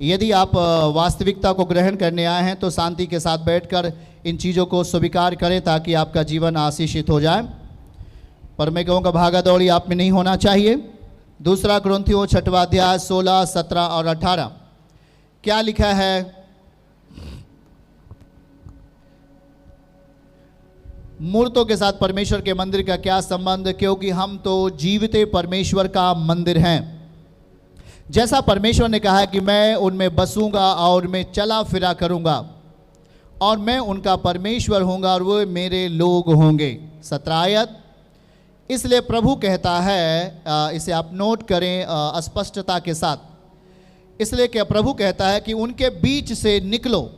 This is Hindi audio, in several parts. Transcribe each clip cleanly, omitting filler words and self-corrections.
यदि आप वास्तविकता को ग्रहण करने आए हैं तो शांति के साथ बैठकर इन चीज़ों को स्वीकार करें ताकि आपका जीवन आशीषित हो जाए। पर मैं कहूँगा भागा दौड़ी आप में नहीं होना चाहिए। दूसरा कुरिन्थियों 6वां अध्याय 16, 17 और 18 क्या लिखा है? मूर्तों के साथ परमेश्वर के मंदिर का क्या संबंध, क्योंकि हम तो जीविते परमेश्वर का मंदिर हैं। जैसा परमेश्वर ने कहा है कि मैं उनमें बसूंगा और मैं चला फिरा करूंगा और मैं उनका परमेश्वर होऊंगा और वो मेरे लोग होंगे। 17 आयत। इसलिए प्रभु कहता है, इसे आप नोट करें स्पष्टता के साथ। इसलिए क्या प्रभु कहता है कि उनके बीच से निकलो।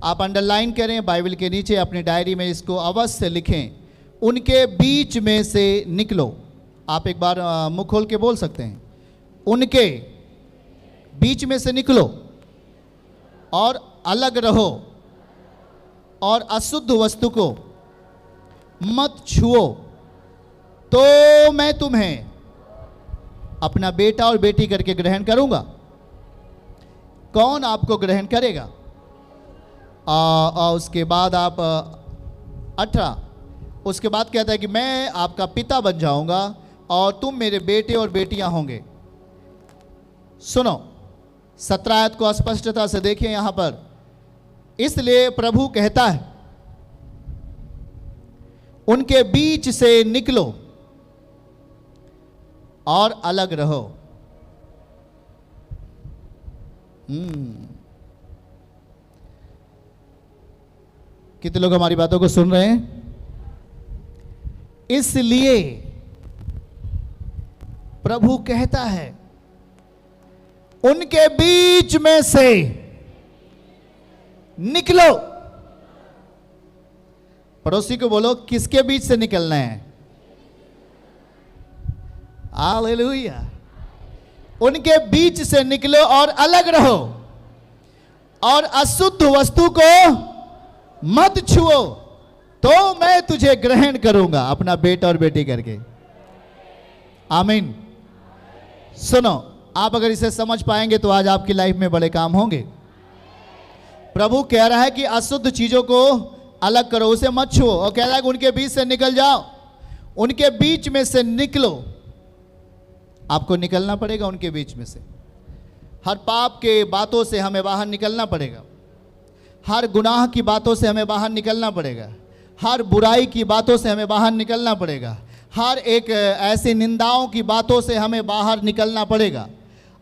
आप अंडरलाइन करें बाइबल के नीचे, अपनी डायरी में इसको अवश्य लिखें, उनके बीच में से निकलो। आप एक बार मुंह खोल के बोल सकते हैं, उनके बीच में से निकलो और अलग रहो और अशुद्ध वस्तु को मत छुओ, तो मैं तुम्हें अपना बेटा और बेटी करके ग्रहण करूंगा। कौन आपको ग्रहण करेगा? उसके बाद आप 18, उसके बाद कहता है कि मैं आपका पिता बन जाऊंगा और तुम मेरे बेटे और बेटियां होंगे। सुनो 17 आयत को स्पष्टता से देखिए यहां पर। इसलिए प्रभु कहता है उनके बीच से निकलो और अलग रहो। कितने लोग हमारी बातों को सुन रहे हैं? इसलिए प्रभु कहता है उनके बीच में से निकलो। पड़ोसी को बोलो, किसके बीच से निकलना है? हालेलुया। उनके बीच से निकलो और अलग रहो और अशुद्ध वस्तु को मत छुओ, तो मैं तुझे ग्रहण करूंगा अपना बेटा और बेटी करके। आमीन। सुनो, आप अगर इसे समझ पाएंगे तो आज आपकी लाइफ में बड़े काम होंगे। प्रभु कह रहा है कि अशुद्ध चीजों को अलग करो, उसे मत छुओ, और कह रहा है कि उनके बीच से निकल जाओ। उनके बीच में से निकलो। आपको निकलना पड़ेगा उनके बीच में से। हर पाप के बातों से हमें बाहर निकलना पड़ेगा, हर गुनाह की बातों से हमें बाहर निकलना पड़ेगा, हर बुराई की बातों से हमें बाहर निकलना पड़ेगा, हर एक ऐसी निंदाओं की बातों से हमें बाहर निकलना पड़ेगा,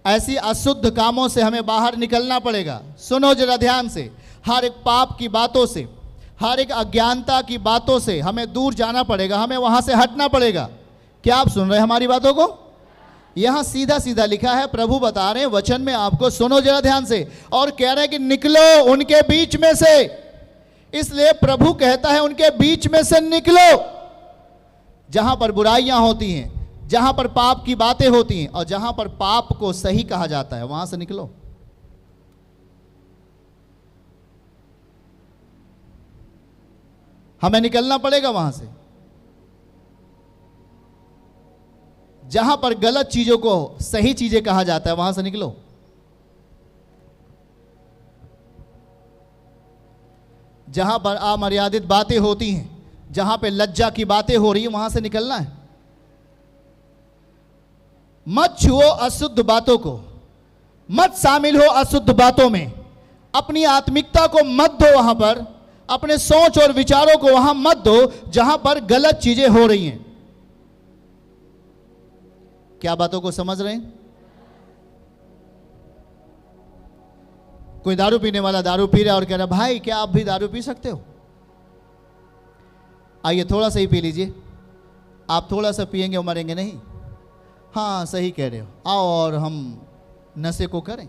ऐसी अशुद्ध कामों से हमें बाहर निकलना पड़ेगा। सुनो जरा ध्यान से, हर एक पाप की बातों से, हर एक अज्ञानता की बातों से हमें दूर जाना पड़ेगा, हमें वहाँ से हटना पड़ेगा। क्या आप सुन रहे हैं हमारी बातों को? यहाँ सीधा सीधा लिखा है, प्रभु बता रहे हैं वचन में आपको, सुनो जरा ध्यान से, और कह रहे हैं कि निकलो उनके बीच में से। इसलिए प्रभु कहता है उनके बीच में से निकलो। जहां पर बुराइयां होती हैं, जहां पर पाप की बातें होती हैं और जहां पर पाप को सही कहा जाता है, वहां से निकलो। हमें निकलना पड़ेगा वहां से। जहां पर गलत चीजों को सही चीजें कहा जाता है, वहां से निकलो। जहां पर अमर्यादित बातें होती हैं, जहां पे लज्जा की बातें हो रही है, वहां से निकलना है। मत छुओ अशुद्ध बातों को, मत शामिल हो अशुद्ध बातों में, अपनी आत्मिकता को मत दो वहां पर, अपने सोच और विचारों को वहां मत दो जहां पर गलत चीजें हो रही हैं। क्या बातों को समझ रहे हैं? कोई दारू पीने वाला दारू पी रहा है और कह रहा भाई क्या आप भी दारू पी सकते हो? आइए थोड़ा सा ही पी लीजिए। आप थोड़ा सा पिएंगे और मरेंगे नहीं। हाँ सही कह रहे हो, आओ और हम नशे को करें।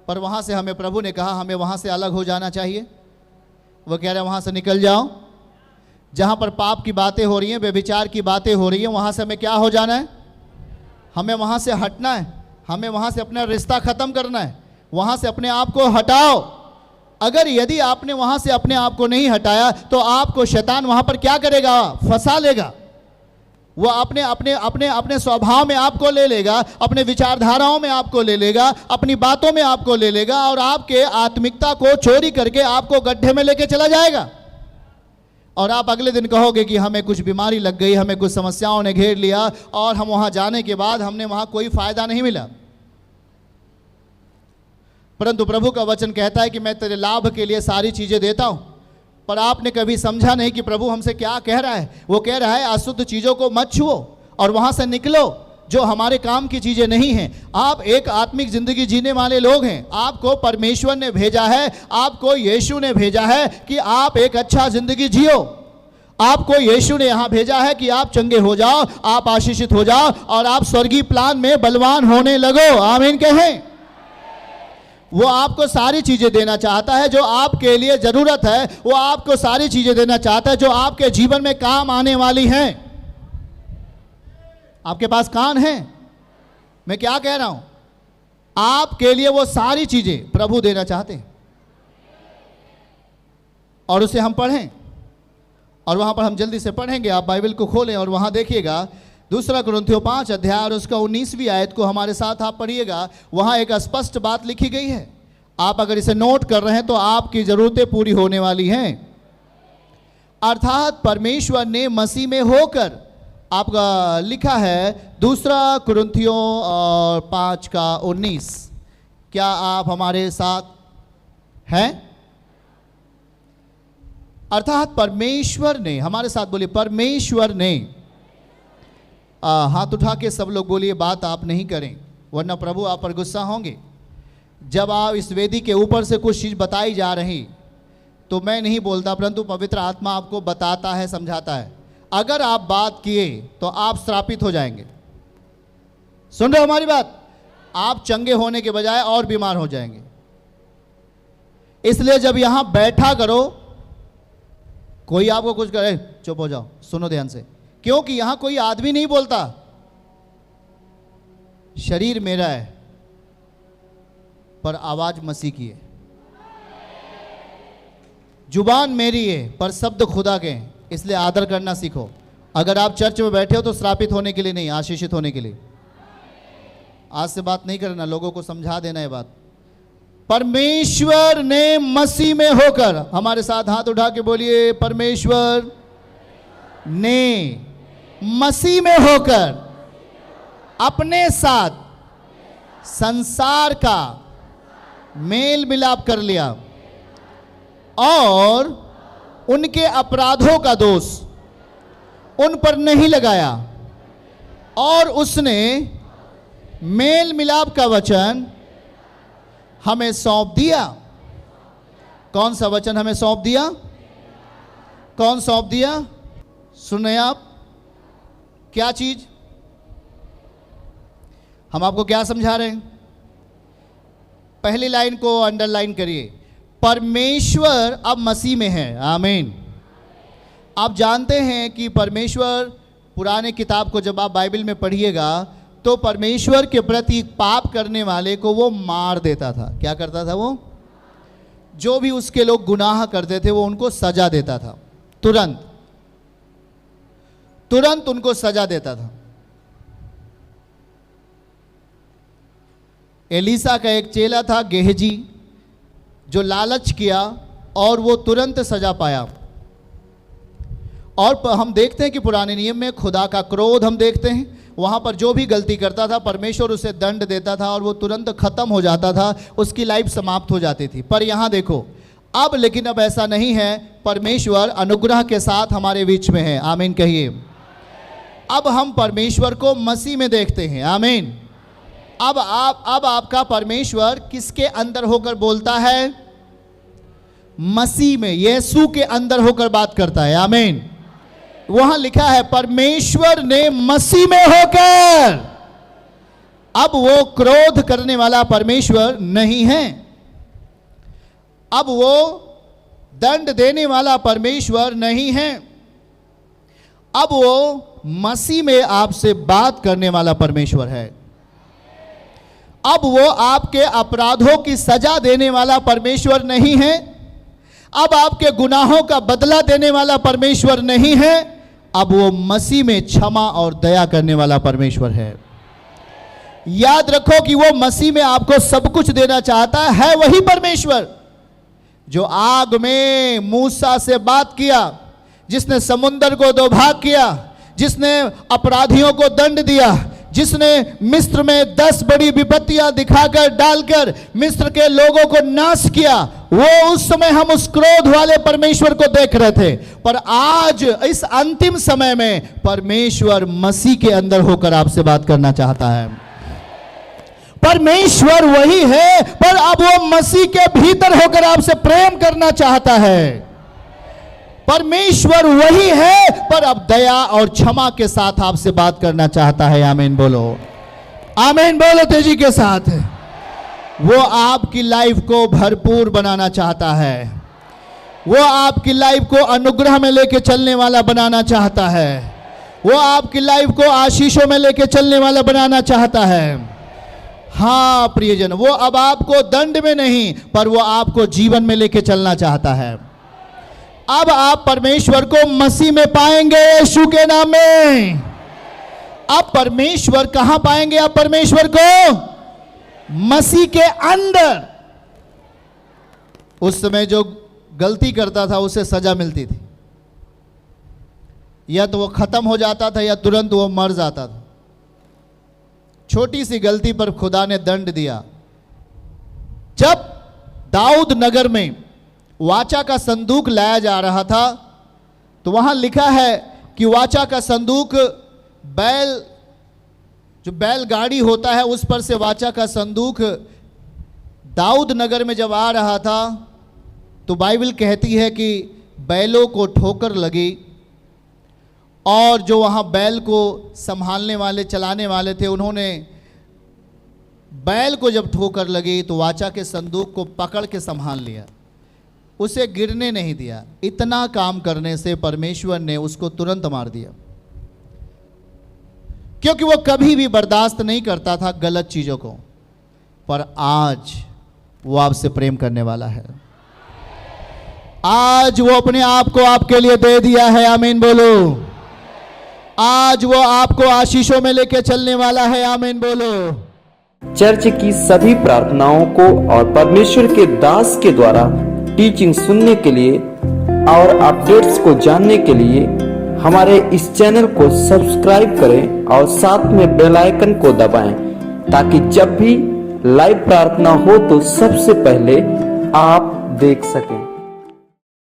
पर वहां से हमें प्रभु ने कहा हमें वहां से अलग हो जाना चाहिए। वो कह रहे हैं वहां से निकल जाओ। जहां पर पाप की बातें हो रही हैं, व्यभिचार की बातें हो रही हैं, वहां से हमें क्या हो जाना है? हमें वहां से हटना है। हमें वहां से अपना रिश्ता खत्म करना है। वहां से अपने आप को हटाओ। अगर यदि आपने वहां से अपने आप को नहीं हटाया तो आपको शैतान वहां पर क्या करेगा? फंसा लेगा। वो अपने अपने अपने अपने स्वभाव में आपको ले लेगा, अपने विचारधाराओं में आपको ले लेगा, अपनी बातों में आपको ले लेगा और आपके आत्मिकता को चोरी करके आपको गड्ढे में लेके चला जाएगा। और आप अगले दिन कहोगे कि हमें कुछ बीमारी लग गई, हमें कुछ समस्याओं ने घेर लिया और हम वहां जाने के बाद हमने वहां कोई फायदा नहीं मिला। परंतु प्रभु का वचन कहता है कि मैं तेरे लाभ के लिए सारी चीजें देता हूं। पर आपने कभी समझा नहीं कि प्रभु हमसे क्या कह रहा है। वो कह रहा है अशुद्ध चीजों को मत छुओ और वहां से निकलो जो हमारे काम की चीजें नहीं हैं। आप एक आत्मिक जिंदगी जीने वाले लोग हैं। आपको परमेश्वर ने भेजा है, आपको यीशु ने भेजा है कि आप एक अच्छा जिंदगी जियो। आपको यीशु ने यहां भेजा है कि आप चंगे हो जाओ, आप आशीषित हो जाओ और आप स्वर्गीय प्लान में बलवान होने लगो। आमीन कहें। वो आपको सारी चीजें देना चाहता है जो आपके लिए जरूरत है। वो आपको सारी चीजें देना चाहता है जो आपके जीवन में काम आने वाली हैं। आपके पास कान है, मैं क्या कह रहा हूं, आपके लिए वो सारी चीजें प्रभु देना चाहते हैं। और उसे हम पढ़ें और वहां पर हम जल्दी से पढ़ेंगे। आप बाइबल को खोलें और वहां देखिएगा 2 कुरिन्थियों 5 अध्याय और उसका 19वीं आयत को हमारे साथ आप पढ़िएगा। वहां एक स्पष्ट बात लिखी गई है। आप अगर इसे नोट कर रहे हैं तो आपकी जरूरतें पूरी होने वाली हैं। अर्थात परमेश्वर ने मसीह में होकर, आपका लिखा है 2 कुरिन्थियों 5 का 19। क्या आप हमारे साथ हैं? अर्थात परमेश्वर ने, हमारे साथ बोलिए, परमेश्वर ने। हाथ उठा के सब लोग बोलिए, बात आप नहीं करें वरना प्रभु आप पर गुस्सा होंगे। जब आप इस वेदी के ऊपर से कुछ चीज़ बताई जा रही तो मैं नहीं बोलता, परंतु पवित्र आत्मा आपको बताता है, समझाता है। अगर आप बात किए तो आप श्रापित हो जाएंगे। सुन रहे हो हमारी बात? आप चंगे होने के बजाय और बीमार हो जाएंगे। इसलिए जब यहां बैठा करो, कोई आपको कुछ करे, चुप हो जाओ, सुनो ध्यान से, क्योंकि यहां कोई आदमी नहीं बोलता। शरीर मेरा है पर आवाज मसीह की है, जुबान मेरी है पर शब्द खुदा के हैं। इसलिए आदर करना सीखो। अगर आप चर्च में बैठे हो तो श्रापित होने के लिए नहीं, आशीषित होने के लिए। आज से बात नहीं करना, लोगों को समझा देना है बात। परमेश्वर ने मसीह में होकर, हमारे साथ हाथ उठा के बोलिए, परमेश्वर ने मसीह में होकर अपने साथ संसार का मेल मिलाप कर लिया और उनके अपराधों का दोष उन पर नहीं लगाया और उसने मेल मिलाप का वचन हमें सौंप दिया। कौन सा वचन हमें सौंप दिया? कौन सौंप दिया? सुने आप, क्या चीज? हम आपको क्या समझा रहे हैं? पहली लाइन को अंडरलाइन करिए, परमेश्वर अब मसीह में है। आमीन। आप जानते हैं कि परमेश्वर, पुराने किताब को जब आप बाइबल में पढ़िएगा तो परमेश्वर के प्रति पाप करने वाले को वो मार देता था। क्या करता था वो? जो भी उसके लोग गुनाह करते थे वो उनको सजा देता था, तुरंत तुरंत उनको सजा देता था। एलीसा का एक चेला था गेहजी, जो लालच किया और वो तुरंत सजा पाया। और हम देखते हैं कि पुराने नियम में खुदा का क्रोध हम देखते हैं, वहाँ पर जो भी गलती करता था परमेश्वर उसे दंड देता था और वो तुरंत खत्म हो जाता था, उसकी लाइफ समाप्त हो जाती थी। पर यहाँ देखो, अब लेकिन अब ऐसा नहीं है। परमेश्वर अनुग्रह के साथ हमारे बीच में है। आमीन कहिए। अब हम परमेश्वर को मसीह में देखते हैं। आमीन। अब आपका परमेश्वर किसके अंदर होकर बोलता है? मसीह में, यीशु के अंदर होकर बात करता है। आमीन। वहां लिखा है परमेश्वर ने मसीह में होकर। अब वो क्रोध करने वाला परमेश्वर नहीं है, अब वो दंड देने वाला परमेश्वर नहीं है, अब वो मसीह में आपसे बात करने वाला परमेश्वर है। अब वो आपके अपराधों की सजा देने वाला परमेश्वर नहीं है, अब आपके गुनाहों का बदला देने वाला परमेश्वर नहीं है, अब वो मसीह में क्षमा और दया करने वाला परमेश्वर है। याद रखो कि वो मसीह में आपको सब कुछ देना चाहता है वही परमेश्वर जो आग में मूसा से बात किया, जिसने समुद्र को दो भाग किया, जिसने अपराधियों को दंड दिया, जिसने मिस्र में 10 बड़ी विपत्तियां दिखाकर डालकर मिस्र के लोगों को नाश किया, वो उस समय हम उस क्रोध वाले परमेश्वर को देख रहे थे। पर आज इस अंतिम समय में परमेश्वर मसीह के अंदर होकर आपसे बात करना चाहता है। परमेश्वर वही है, पर अब वो मसीह के भीतर होकर आपसे प्रेम करना चाहता है। परमेश्वर वही है, पर अब दया और क्षमा के साथ आपसे बात करना चाहता है। आमीन बोलो, आमीन बोलो तेजी के साथ। वो आपकी लाइफ को भरपूर बनाना चाहता है। वो आपकी लाइफ को अनुग्रह में लेके चलने वाला बनाना चाहता है। वो आपकी लाइफ को आशीषों में लेके चलने वाला बनाना चाहता है। हाँ प्रियजन, वो अब आपको दंड में नहीं, पर वो आपको जीवन में लेके चलना चाहता है। अब आप परमेश्वर को मसीह में पाएंगे, यीशु के नाम में। अब परमेश्वर कहां पाएंगे? आप परमेश्वर को मसीह के अंदर। उस समय जो गलती करता था उसे सजा मिलती थी, या तो वो खत्म हो जाता था या तुरंत वो मर जाता था। छोटी सी गलती पर खुदा ने दंड दिया। जब दाऊद नगर में वाचा का संदूक लाया जा रहा था, तो वहां लिखा है कि वाचा का संदूक जो बैलगाड़ी होता है उस पर से वाचा का संदूक दाऊद नगर में जब आ रहा था, तो बाइबल कहती है कि बैलों को ठोकर लगी, और जो वहाँ बैल को संभालने वाले, चलाने वाले थे, उन्होंने बैल को जब ठोकर लगी तो वाचा के संदूक को पकड़ के संभाल लिया, उसे गिरने नहीं दिया। इतना काम करने से परमेश्वर ने उसको तुरंत मार दिया, क्योंकि वो कभी भी बर्दाश्त नहीं करता था गलत चीज़ों को। पर आज वो आपसे प्रेम करने वाला है। आज वो अपने आप को आपके लिए दे दिया है। आमीन बोलो। आज वो आपको आशीषों में लेके चलने वाला है। आमीन बोलो। चर्च की सभी प्रार्थनाओं को और परमेश्वर के दास के द्वारा टीचिंग सुनने के लिए और अपडेट्स को जानने के लिए हमारे इस चैनल को सब्सक्राइब करें और साथ में बेल आइकन को दबाएं, ताकि जब भी लाइव प्रार्थना हो तो सबसे पहले आप देख सकें।